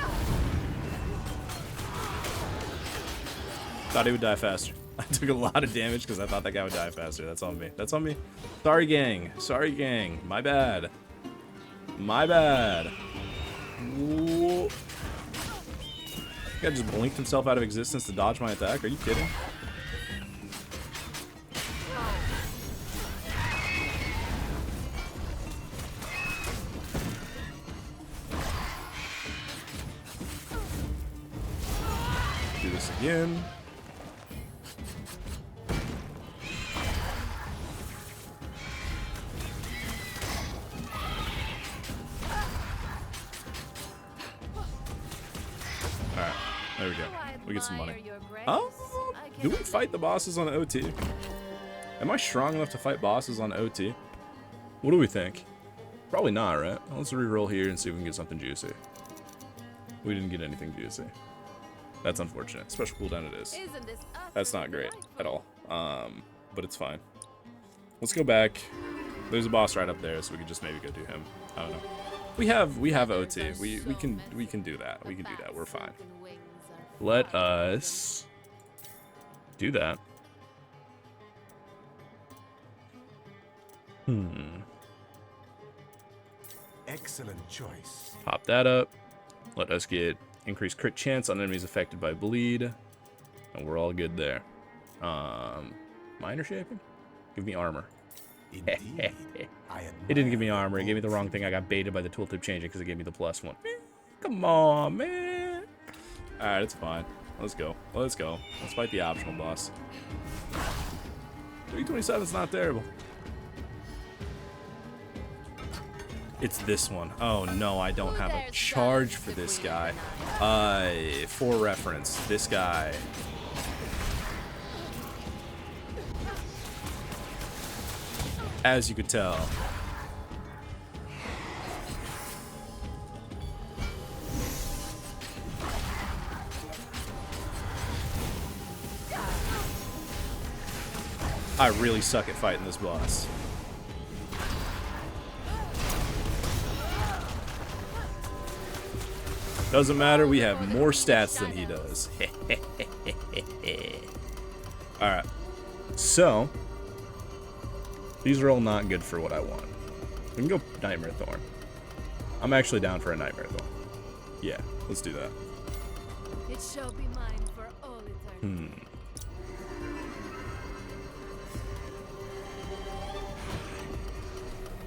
Thought he would die faster. I took a lot of damage because I thought that guy would die faster. That's on me. That's on me. Sorry, gang. Sorry, gang. My bad. My bad. Whoa. Guy just blinked himself out of existence to dodge my attack. Are you kidding? Do this again. Alright, there we go. We get some money. Oh, do we fight the bosses on OT? Am I strong enough to fight bosses on OT? What do we think? Probably not, right? Let's re-roll here and see if we can get something juicy. We didn't get anything juicy. That's unfortunate. Special cooldown it is. That's not great at all. But it's fine. Let's go back. There's a boss right up there, so we could just maybe go do him. I don't know. We have OT. We can do that. We can do that. We're fine. Let us do that. Excellent choice. Pop that up. Let us get increased crit chance on enemies affected by bleed. And we're all good there. Minor shaping? Give me armor. Indeed. It didn't give me armor. It gave me the wrong thing. I got baited by the tooltip changing because it gave me the +1. Come on, man. Alright, it's fine. Let's go. Let's go. Let's fight the optional boss. 327 is not terrible. It's this one. Oh no, I don't have a charge for this guy. For reference, this guy. As you could tell. I really suck at fighting this boss. Doesn't matter, we have more stats than he does. Alright. So, these are all not good for what I want. We can go Nightmare Thorn. I'm actually down for a Nightmare Thorn. Yeah, let's do that. It shall be mine for all eternity.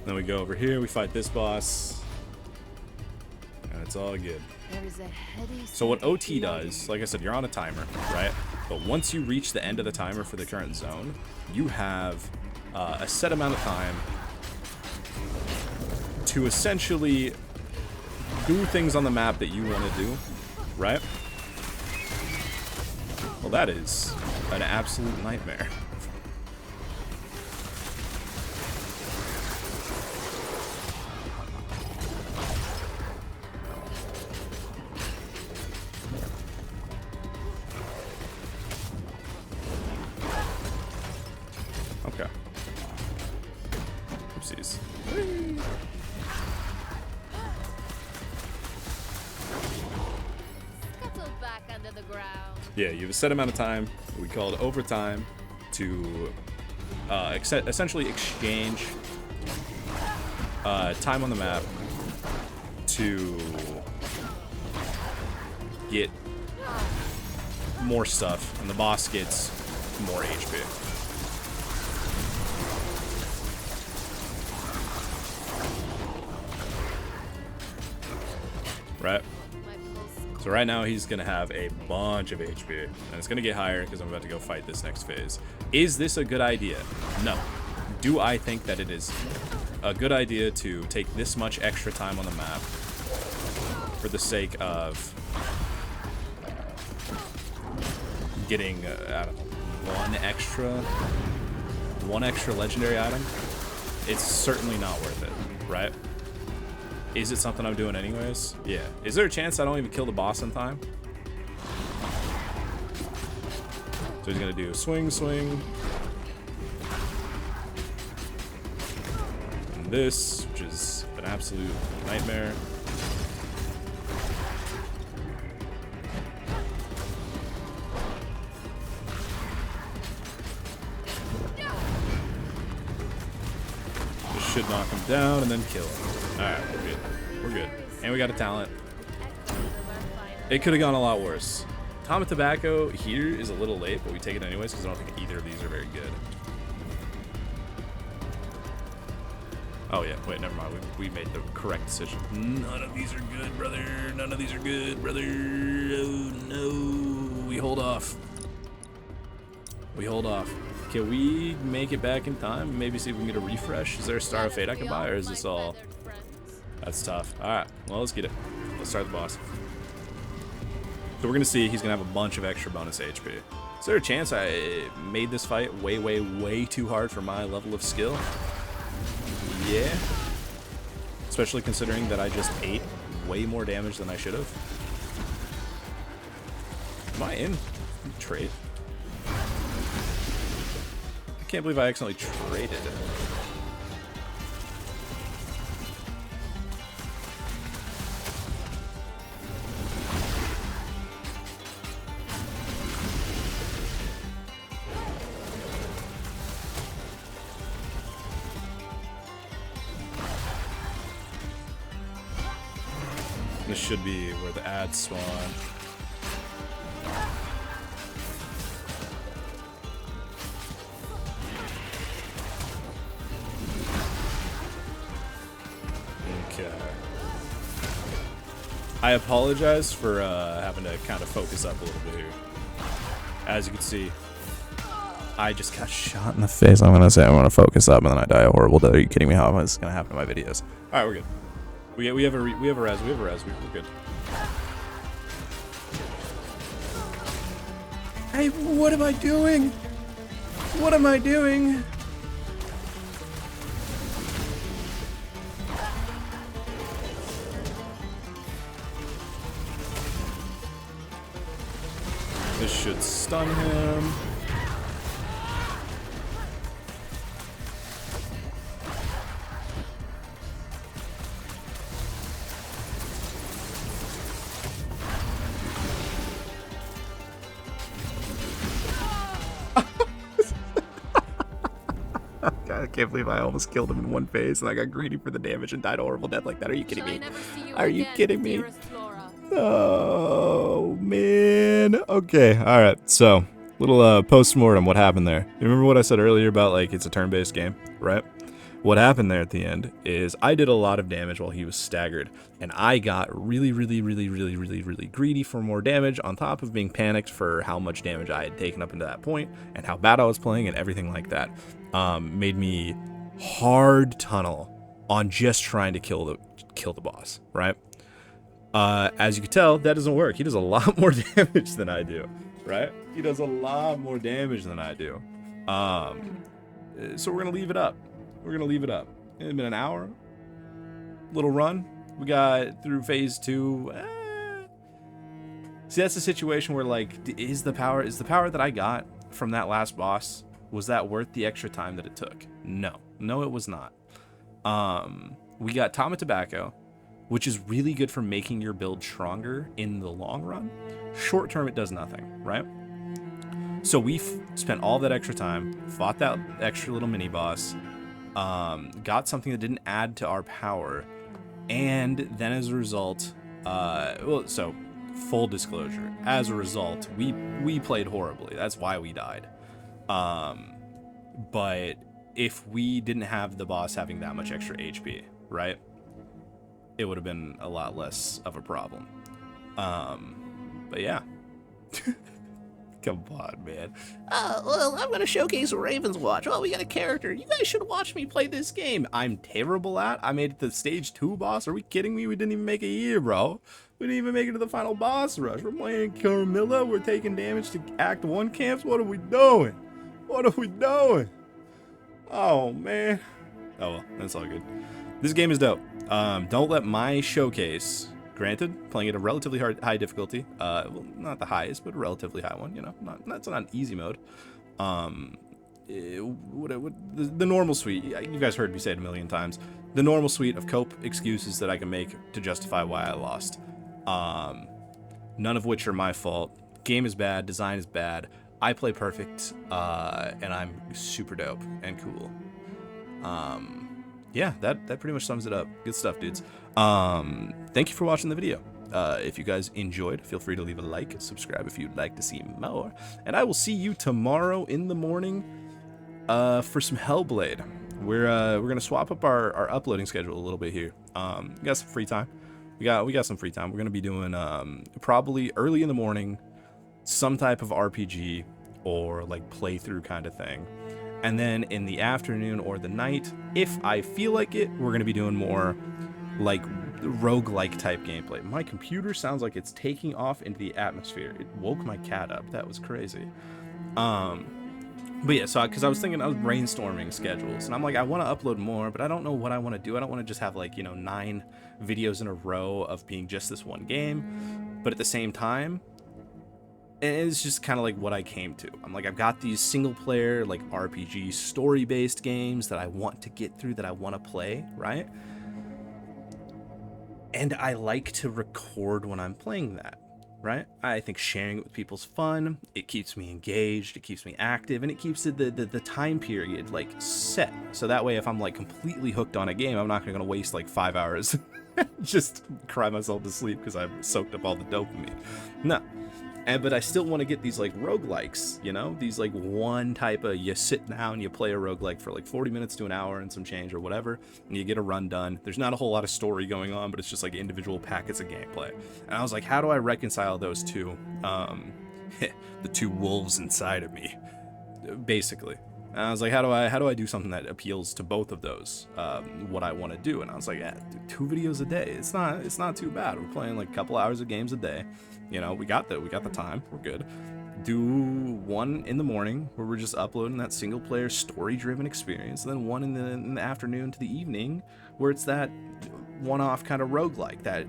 Then we go over here, we fight this boss. And it's all good. There is a heady So what scent of OT does, like I said, you're on a timer, right? But once you reach the end of the timer for the current zone, you have a set amount of time to essentially do things on the map that you want to do, right? Well, that is an absolute nightmare. Okay. Oopsies. Scuttle back under the ground. Yeah, you have a set amount of time. We call it overtime to essentially exchange time on the map to get more stuff, and the boss gets more HP. Right? So right now he's gonna have a bunch of HP, and it's gonna get higher because I'm about to go fight this next phase. Is this a good idea? No. Do I think that it is a good idea to take this much extra time on the map for the sake of getting, I don't know, one extra legendary item? It's certainly not worth it, right? Is it something I'm doing anyways? Yeah. Is there a chance I don't even kill the boss in time? So he's gonna do swing, swing. And this, which is an absolute nightmare. This should knock him down and then kill him. Alright, we're good. We're good. And we got a talent. It could have gone a lot worse. Tom of Tobacco here is a little late, but we take it anyways because I don't think either of these are very good. Oh yeah, wait, never mind. We made the correct decision. None of these are good, brother. None of these are good, brother. Oh no. We hold off. We hold off. Can we make it back in time? Maybe see if we can get a refresh? Is there a Star of Fate I can buy, or is this all? That's tough. Alright, well, let's get it. Let's start the boss. So we're gonna see he's gonna have a bunch of extra bonus HP. Is there a chance I made this fight way, way, way too hard for my level of skill? Yeah. Especially considering that I just ate way more damage than I should have. Am I in trade? I can't believe I accidentally traded. This should be where the ads spawn. Okay. I apologize for having to kind of focus up a little bit here. As you can see, I just got shot in the face. I'm gonna say I'm gonna focus up and then I die a horrible death. Are you kidding me? How is this gonna happen in my videos? All right, we're good. We have a res. We're good. Hey, what am I doing? What am I doing? This should stun him. I can't believe I almost killed him in one phase and I got greedy for the damage and died a horrible death like that. Are you kidding me? Are you kidding me? Oh, man. Okay, alright. So, little post-mortem, what happened there? You remember what I said earlier about, like, it's a turn-based game, right? What happened there at the end is I did a lot of damage while he was staggered, and I got really greedy for more damage on top of being panicked for how much damage I had taken up into that point and how bad I was playing and everything like that. Made me hard tunnel on just trying to kill the boss, right? As you can tell, that doesn't work. He does a lot more damage than I do. right? He does a lot more damage than I do. So we're gonna leave it up. We're gonna leave it up. It's been an hour. Little run. We got through phase 2. See, that's the situation where, like, is the power that I got from that last boss, was that worth the extra time that it took? No, it was not. We got Tama Tobacco, which is really good for making your build stronger in the long run. Short term, it does nothing, right? So we spent all that extra time, fought that extra little mini boss, got something that didn't add to our power, and then as a result, so full disclosure, as a result, we played horribly. That's why we died. But if we didn't have the boss having that much extra HP, right, it would have been a lot less of a problem. But yeah. Come on, man. Well, I'm gonna showcase Ravenswatch. Oh, we got a character. You guys should watch me play this game. I'm terrible at. I made it to stage 2 boss. Are we kidding me? We didn't even make it here, bro. We didn't even make it to the final boss rush. We're playing Carmilla. We're taking damage to Act 1 camps. What are we doing? What are we doing? Oh, man. Oh, well, that's all good. This game is dope. Don't let my showcase... Granted, playing at a relatively high difficulty, well, not the highest, but a relatively high one, you know, not an easy mode. The normal suite, you guys heard me say it a million times, the normal suite of cope excuses that I can make to justify why I lost. None of which are my fault. Game is bad, design is bad, I play perfect, and I'm super dope and cool. Yeah, that pretty much sums it up. Good stuff, dudes. Thank you for watching the video. If you guys enjoyed, feel free to leave a like, subscribe if you'd like to see more, and I will see you tomorrow in the morning for some Hellblade. We're gonna swap up our uploading schedule a little bit here. We got some free time. We got some free time. We're gonna be doing probably early in the morning some type of RPG or like playthrough kind of thing. And then in the afternoon or the night, if I feel like it, we're going to be doing more like roguelike type gameplay. My computer sounds like it's taking off into the atmosphere. It woke my cat up. That was crazy. But yeah, so because I was brainstorming schedules, and I'm like, I want to upload more, but I don't know what I want to do. I don't want to just have like, 9 videos in a row of being just this one game. But at the same time, and it's just kind of like what I came to. I'm like, I've got these single player, like RPG story based games that I want to get through, that I want to play, right? And I like to record when I'm playing that, right? I think sharing it with people's fun. It keeps me engaged, it keeps me active, and it keeps the time period like set. So that way, if I'm like completely hooked on a game, I'm not gonna waste like 5 hours just cry myself to sleep because I've soaked up all the dopamine. No. But I still want to get these like roguelikes, these like one type of, you sit down, you play a roguelike for like 40 minutes to an hour and some change or whatever, and you get a run done. There's not a whole lot of story going on, but it's just like individual packets of gameplay. And I was like, how do I reconcile those two? The two wolves inside of me, basically. And I was like, how do I do something that appeals to both of those? What I want to do. And I was like, yeah, 2 videos a day. It's not too bad. We're playing like a couple hours of games a day. We got the time. We're good. Do one in the morning where we're just uploading that single player story driven experience, and then one in the afternoon to the evening where it's that one-off kind of roguelike that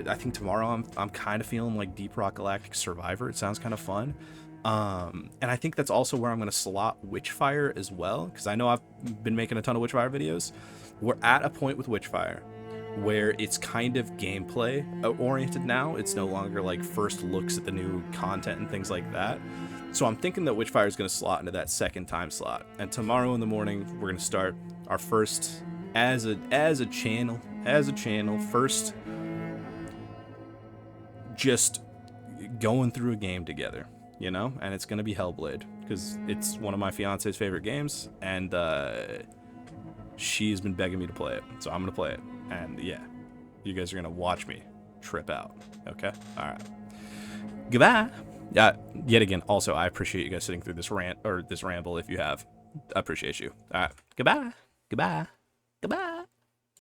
I think tomorrow I'm kind of feeling like Deep Rock Galactic Survivor. It sounds kind of fun. And I think that's also where I'm going to slot Witchfire as well, because I know I've been making a ton of Witchfire videos. We're at a point with Witchfire where it's kind of gameplay oriented now. It's no longer like first looks at the new content and things like that. So I'm thinking that Witchfire is going to slot into that second time slot. And tomorrow in the morning, we're going to start our first as a channel, first just going through a game together. And it's gonna be Hellblade because it's one of my fiance's favorite games, and she's been begging me to play it, so I'm gonna play it. And yeah, you guys are gonna watch me trip out. Okay, all right. Goodbye. Yet again, also I appreciate you guys sitting through this rant or this ramble. If you have, I appreciate you. All right. Goodbye. Goodbye. Goodbye.